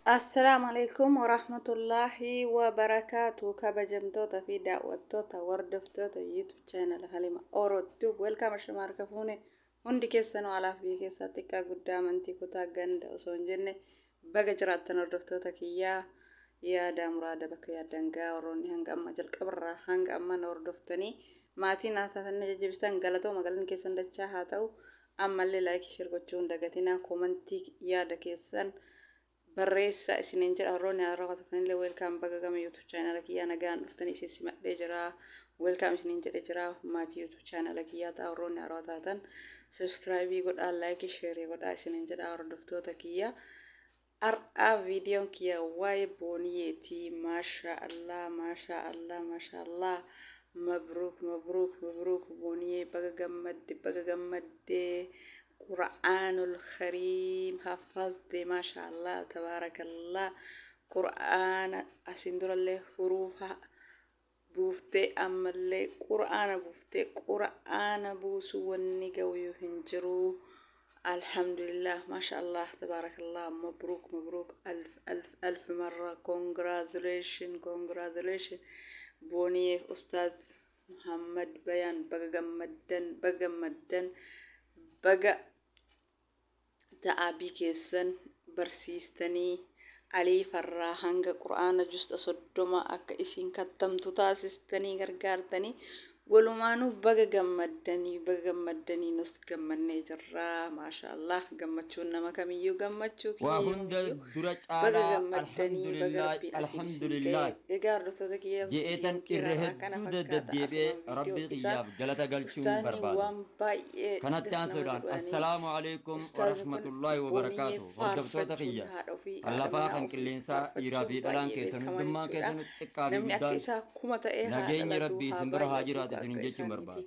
السلام عليكم ورحمة الله وبركاته كبجمتوتا في دعوتوتا وردفتوتا يوتيوب channel هلما أوروتوب ويلكم أشمار كفوني هندي كيسانو على في كيسا تكا قدام انتي كتا غند أصون جنة بقى جراتنا وردفتوتا كيا يا دامرادا بك يا دنگا وروني هنگ أما جل كبرا هنگ أما نوردفتني ماتي ناتا تنجي غلطو مغلن كيسان دچا هاتو أما اللي لايك شرقوچون دقاتنا كومنتي يا دكيسان barreessa isiniin jedha warroonni har'a qotatanii welkaam baga gama YouTube channel kiyyaa nagaan dhuftanii isin simadhee jira welkaam isiniin jedhe jira maatii YouTube channel kiyyaa ta'a warroonni har'a taatan subscribe godhaa like share godhaa isiniin jedha hordoftoota kiyyaa har'a viidiyoon kiyya waa'ee booniyeeti maasha Allah mabruuk booniyee baga gammadde قرآن الكريم حفظت ما شاء الله تبارك الله قرآن أسندر الله حروفها بوفتي أما الله قرآن بوفتي قرآن بوسو والنقوي هنجرو الحمد لله ما شاء الله تبارك الله مبروك ألف ألف ألف مرة congratulation بوني أستاذ محمد بيان بقى مدن بقى ta'abii keessan barsiistanii alii farraa hanga quraana justa soddoma akka isin kattamtu taasistanii gargaartanii walumaanuu baga gammaddanii nus gammannee jirraa maashaallah gammachuun nama kamiyyuu gammachuu وهند درج على الحمد لله egaa hordoftoota kiyya جئتن إرهد دود الديبي ربي غياب جلتا قلشون برباد كانت تانسودان السلام عليكم ورحمة الله وبركاته هردفتوتا خيا اللفا خان كلينسا يرابي دلان كيسن دما كيسن تقابي بدان نجين ربي سنبر هاجرات سننجيش برباد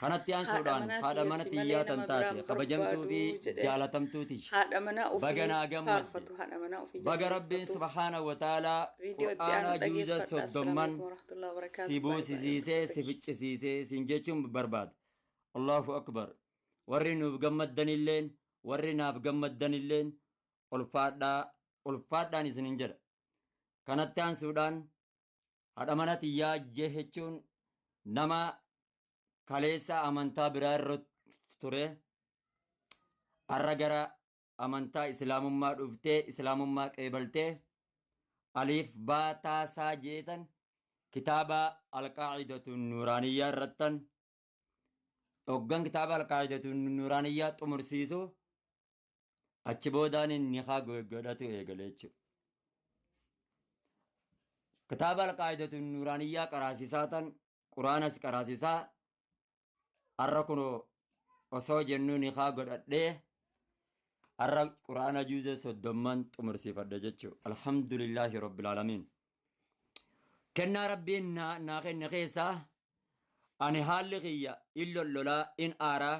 كانت تانسودان هذا من تيا تنتاتي قبجمتو في جالتمتو تيش بغنا غمد بغ ربي سبحانه وتعالى قرآن جوزة صدمان سيبو سيسيسي سفج سيسي سنجيشم برباد الله أكبر ورنو بغمد دنيلين ورنا بغمد دنيلين الفادا نسننجر كانت تان سودان هذا منات يا جهچون نما كاليسا أمانتا برار توري الرجرة أمانتا إسلام ما رفته إسلام ما قبلته ألف با تا ساجيتا كتابة القاعدة النورانية رتن أوغان كتابة القاعدة النورانية تمرسيسو أتشبودان النخا غداتو إيغليتشو كتابة القاعدة النورانية قراسيساتا قرآنس قراسيسا أركنو أصو جنو نخا غداتي أرى قرآن جوزة صدمان تمرسي فردجتشو الحمد لله رب العالمين كنا ربي ناقن نقيسا أني حال غيا إلا اللولا إن آرا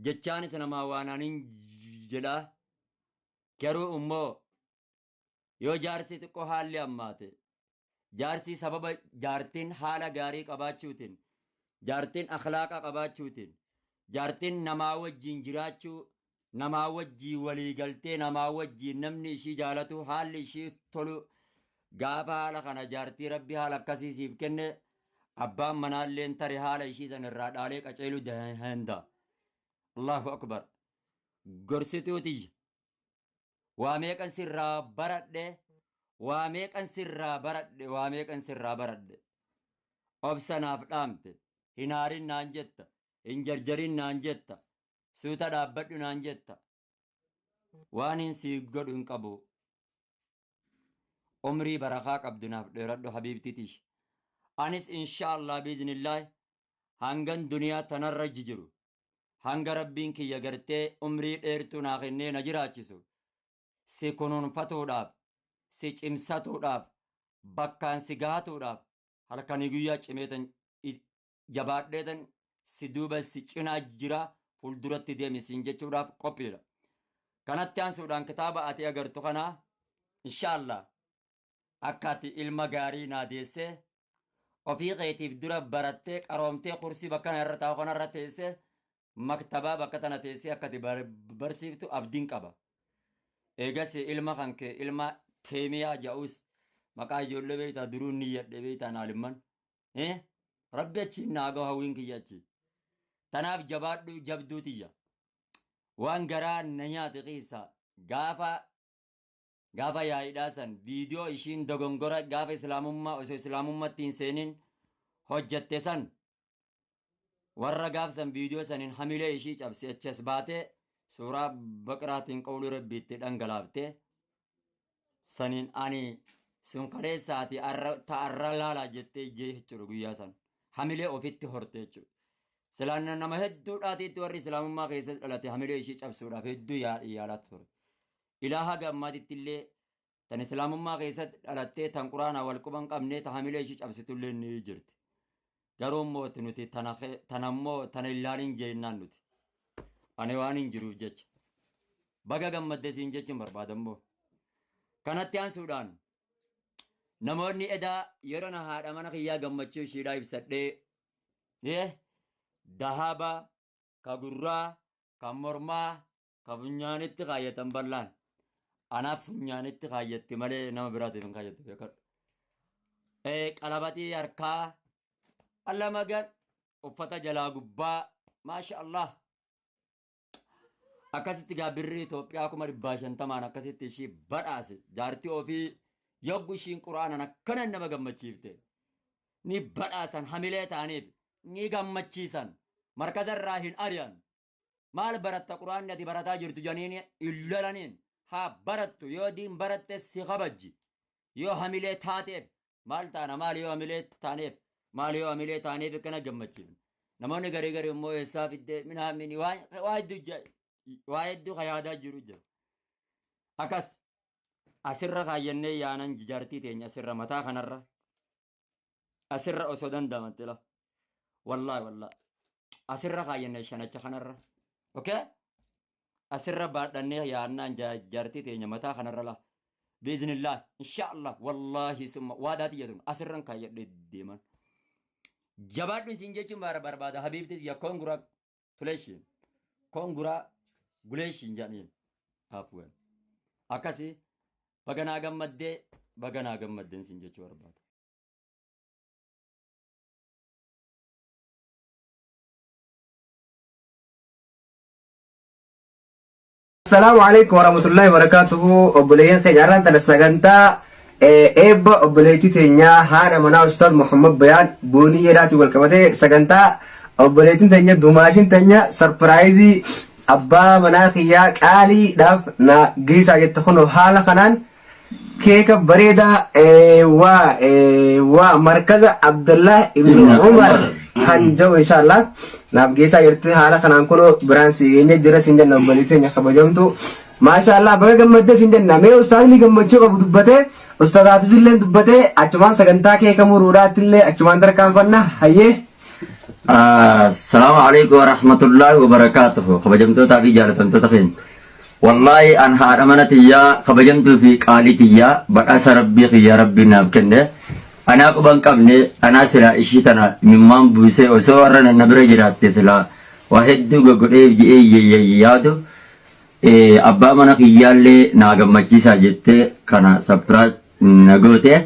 جتشاني سنما وانانين جلا كرو أمو يو جارسي تكو حال أماتي جارسي سبب جارتين حالا غاري قباچوتين جارتين أخلاقا قباچوتين جارتين نماوج جنجراچو namaa wajjii walii galtee namaa wajjii namni ishii jaalatu haalli ishii tolu gaafa haala kana jaartii rabbi haala akkasiisiif kenne abbaan manaalleen tare haala ishii san irraa dhaalee qaceelu dahenda Allahu akbar gorsituuti waa meeqan sirraa baradhe obsanaaf dhaamte hinaarin naan jetta hin jarjarin naan jetta suuta dhaabbadhu naan jetta waan hin sii godhu hin qabu umrii barakaa qabdu naaf dheeradhu habiibtitiish anis inshaallah biiznillaahi hangan duniyaa tanarra jiru hanga rabbiin kiyya gartee umrii dheertuu naa kennee na jiraachisu si kunuunfatuudhaaf si cimsatuudhaaf bakkaan si gaatuudhaaf halkanii guyyaa cimeetan jabaadheetan si duuba si cinaa jira fulduratti deemisiin jechuudhaaf qophiidha. Kanatti aansuudhaan kitaaba ati agartu kanaa inshaallah akka ati ilma gaarii naa deessee ofii keetiif dura barattee qaroomtee kursii bakka irra taa'u kanarra teessee maktabaa bakka tana teessee akka ati barsiiftu abdiin qaba. eegas ilma kanke ilma keemiyaa ja'us maqaa ijoollee beektaa duruu ni yadhe beektaa naalimman rabbi achi naagoo hawwiin kiyya achi tanaaf jabaadhu jabduu tiyya waan garaa na nyaate keessa gaafa yaa'idhaasan viidiyoo ishiin dogongora gaafa islaamummaa osoo islaamummaatti hin seenin hojjatte san warra gaafsan viidiyoo saniin hamilee ishii cabse achas baatee suuraa baqiraatiin qawlii rabbiitti dhangalaaftee saniin ani sun kaleessaati ta'arra laalaa jettee ijjee jechuudha guyyaa san hamilee ofitti horte jechuudha. Silaan nama hedduudhaatiitti warri islaamummaa keessatti dhalate hamilee ishii cabsuudhaaf hedduu yaalaa ture. Ilaaha gammaatitti illee tan islaamummaa keessatti dhalattee tan quraanaa wal quban qabnee ta hamilee ishii cabsitullee ni jirti. Garuu immoo nuti tanammoo tana ilaalin jennaan nuti. Ani waan hin jiruuf jecha. Baga gammadde siin jechuun barbaadammoo. Kanatti aansuudhaan namoonni edaa yeroo na haadha mana kiyyaa gammachuu ishiidhaa ibsadhee dahaba ka gurraa ka mormaa ka funyaanitti kaayyatan bal'aan anaaf funyaanitti kaayyatti malee nama biraatiif hin kaayyattu beekadhu. Qalabatii harkaa alla magan uffata jalaa gubbaa maasha Allah akkasitti gaabirri Itoophiyaa 150 akkasitti ishii badhaase jaartii ofii yoggu ishiin quraanan akkana nama gammachiifte ni badhaasan hamilee ta'aniif ni gammachiisan markazarraa hin ari'an maal baratta quraanni ati barataa jirtu janiin illalaniin haa barattu yoo diin baratte si kabajji yoo hamilee taateef maal taana maal yoo hamilee taaneef maal yoo hamilee taaneef akkana gammachiifne namoonni garii garii immoo eessaa fiddee minaamini waa hedduu yaadaa jiru jira akkas asirra kaayyannee yaanan jaartii teenya asirra mataa kanarra asirra osoo dandamatte la wallaahi asirra kaayyannee shanacha kanarra okay asirra baadhannee yaannaan jaartii teenya mataa kanarra la biiznillah inshaallah wallaahi summa waadaati jedhun asirran kaayyadhee deeman jabaadhu isin jechuun barbaada habiibti ya kongura tuleeshin kongura guleeshin jedhaniin hafuun akkasii baganaa gammaddeen sin jechuu barbaada. Assalamu alaikum warahmatullahi wabarakatuhu. Obboleeyyan keenya irraan tana sagantaa eebba obboleettii teenya haadha manaa Ustaaz Muhammad Bayaan boonii jedhaatti wal qabatee sagantaa obboleettiin teenya dumaashin teenya sarpiraayizii abbaa manaa kiyyaa qaaliidhaaf na geessaa jette kun haala kanaan keeka bareedaa waa markaza Abdullah ibn Umar kan jau inshallah naaf geessaa jirti haala kanaan kun biraan sigeenya jira siin jenna obboleettii teenya kabajamtu maashaallah baga gammadde siin jenna mee ustaazni gammachuu qabu dubbatee ustaaz Haafizillee dubbatee achumaan sagantaa keeka muruudhaatti illee achumaan tarkaanfanna hayyee. Assalamu alaikum warahmatullahi wabarakatuh. Kabajamtoota fi jaalatamtoota keenya. Wallahi an haadha mana tiyyaa kabajamtuu fi qaalii tiyyaa badhaasa rabbii kiyya rabbiin naaf kenne. Anaa quban qabne anaa silaa ishii tana mimmaan buusee osoo warra nanna bira jiraatte silaa waa hedduu goggodhee ji'ee yaadu abbaa mana kiyyaallee naa gammachiisaa jettee kana sapiraas na goote.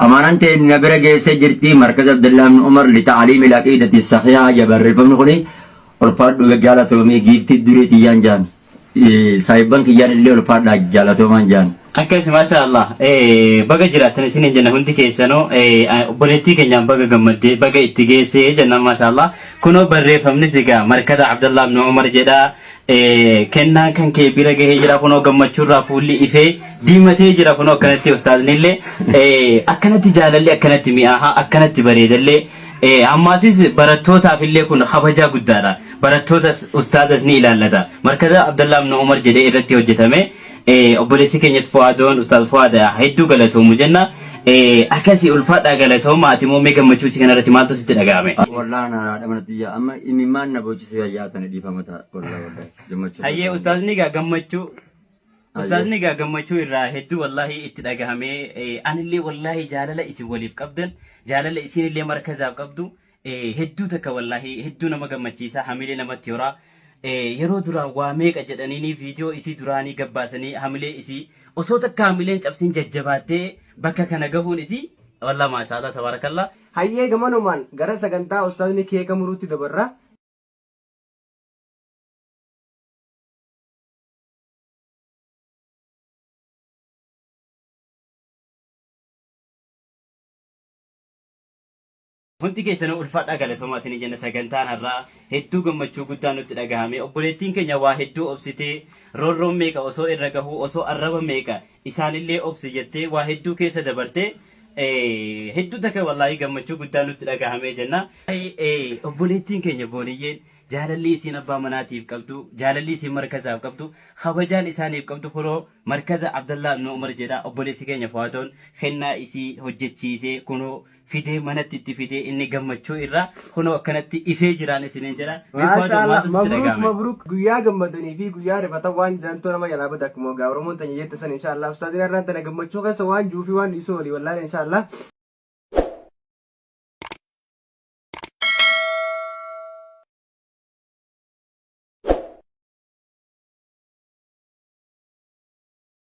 أمانة النبرة جيسة جرتي مركز عبد الله بن عمر لتعليم العقيدة الصحيحة جبر فمن خلي والفرد وجالة تومي جيت الدوري تيان جان سايبان كيان اللي والفرد جالة تومان جان أكيد ما شاء الله بقى جرات نسين جنة هندي كيسانو بنتي كنيام بقى جمدة بقى اتجاه جنة ما شاء الله كنوا بري فمن زيجا مركز عبد الله بن عمر جدا كنا كان كبيرة جهجرا كنوا جمدة فولي إفه ديمتي جرا كنوا كانت أستاذ نيلة أكنت جالة أكنت مياها أكنت بريدة اللي أماسيس براتوتا في اللي كنا خبجا قدارا براتوتا أستاذ نيلا لدا مركز عبد الله بن عمر جدا إرتي وجتمه obboleessi keenyas Fuwaadoon Ustaaz Fuwaad hedduu galatoomu jenna akkasii ulfaadhaa galatooma ati immoo mee gammachuu si kanarratti maaltu sitti dhaga'ame wallahi na dhamanatiyya amma imimmaan na boochisee yaatan dhiifamata wallahi gammachuu hayyee ustaazni gaa gammachuu irraa hedduu wallahi itti dhagahame anillee wallahi jaalala isin waliif qabdan jaalala isinillee markazaaf qabdu hedduu takka wallahi hedduu nama gammachiisa hamilee namatti horaa yeroo duraan waa meeqa jedhanii viidiyoo isii duraanii gabbaasanii hamilee isii osoo takka hamileen cabsiin jajjabaattee bakka kana gahuun isii wallah maashaallah tabarakallah. Hayyee gamanumaan gara sagantaa ustaadni keeka muruutti dabarra. Hundi keessanuu ulfaadhaa galatoomaa isin jenna sagantaan har'aa hedduu gammachuu guddaa nutti dhagahame obboleettiin keenya waa hedduu obsitee roorroon meeqa osoo irra gahuu osoo arraba meeqa isaanillee obsi jettee waa hedduu keessa dabartee hedduu takka wallaahi gammachuu guddaa nutti dhagahame jenna. Obboleettiin keenya booniyyeen jaalalli isiin abbaa manaatiif qabdu jaalalli isiin markazaaf qabdu kabajaan isaaniif qabdu kunoo markaza Abdallaa ibn Umar jedha obboleessi keenya Fuwaatoon kennaa isii hojjechiisee kunoo fidee manatti itti fidee inni gammachuu irraa kunoo akkanatti ifee jiraan isiniin jedha. Mabruk guyyaa gammadanii fi guyyaa rifatan waan jaantoo nama jalaa bada akkuma gaa Oromoon tanya jette san inshaallah ustaadina irraan tana gammachuu keessa waan juufi waan dhiisoo walii wallaahi inshaallah.